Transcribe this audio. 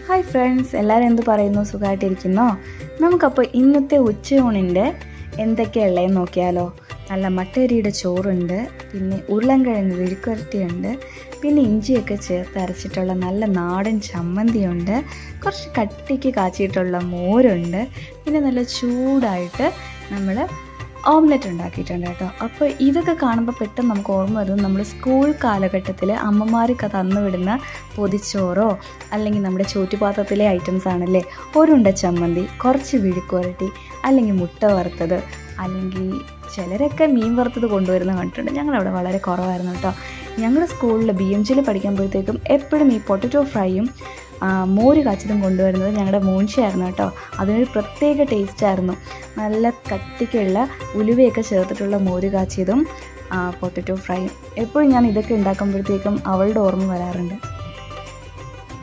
Hi friends, എല്ലാവരും എന്ത് പറയുന്നു? സുഖമായിട്ടിരിക്കുന്നോ? നമുക്കപ്പോൾ ഇന്നത്തെ ഉച്ചയൂണിൻ്റെ എന്തൊക്കെയുള്ളതെന്ന് നോക്കിയാലോ. നല്ല മട്ടരിയുടെ ചോറുണ്ട്, പിന്നെ ഉരുളൻകിഴങ്ങ് വിഴുക്കുവരട്ടിയുണ്ട്, പിന്നെ ഇഞ്ചിയൊക്കെ ചേർത്ത് അരച്ചിട്ടുള്ള നല്ല നാടൻ ചമ്മന്തിയുണ്ട്, കുറച്ച് കട്ടിക്ക് കാച്ചിയിട്ടുള്ള മോരുണ്ട്, പിന്നെ നല്ല ചൂടായിട്ട് നമ്മൾ ഓംലെറ്റ് ഉണ്ടാക്കിയിട്ടുണ്ട് കേട്ടോ. അപ്പോൾ ഇതൊക്കെ കാണുമ്പോൾ പെട്ടെന്ന് നമുക്ക് ഓർമ്മ വരുന്നത് നമ്മൾ സ്കൂൾ കാലഘട്ടത്തിൽ അമ്മമാർക്ക് തന്നു വിടുന്ന പൊതിച്ചോറോ അല്ലെങ്കിൽ നമ്മുടെ ചോറ്റുപാത്രത്തിലെ ഐറ്റംസ് ആണല്ലേ. ഒരുണ്ട ചമ്മന്തി, കുറച്ച് വിഴുക്കുവരട്ടി, അല്ലെങ്കിൽ മുട്ട വറുത്തത്, അല്ലെങ്കിൽ ചിലരൊക്കെ മീൻ വറുത്തത് കൊണ്ടുവരുന്നത് കണ്ടിട്ടുണ്ട്. ഞങ്ങളവിടെ വളരെ കുറവായിരുന്നു കേട്ടോ. ഞങ്ങളുടെ സ്കൂളിൽ BMGയിൽ പഠിക്കുമ്പോഴത്തേക്കും എപ്പോഴും ഈ പൊട്ടറ്റോ ഫ്രൈയും മോര് കാച്ചതും കൊണ്ടുവരുന്നത് ഞങ്ങളുടെ മോൻഷിയായിരുന്നു കേട്ടോ. അതിനൊരു പ്രത്യേക ടേസ്റ്റായിരുന്നു. നല്ല കട്ടിക്കുള്ള ഉലുവയൊക്കെ ചേർത്തിട്ടുള്ള മോര് കാച്ചിയതും പൊട്ടറ്റോ ഫ്രൈയും. എപ്പോഴും ഞാൻ ഇതൊക്കെ ഉണ്ടാക്കുമ്പോഴത്തേക്കും അവളുടെ ഓർമ്മ വരാറുണ്ട്.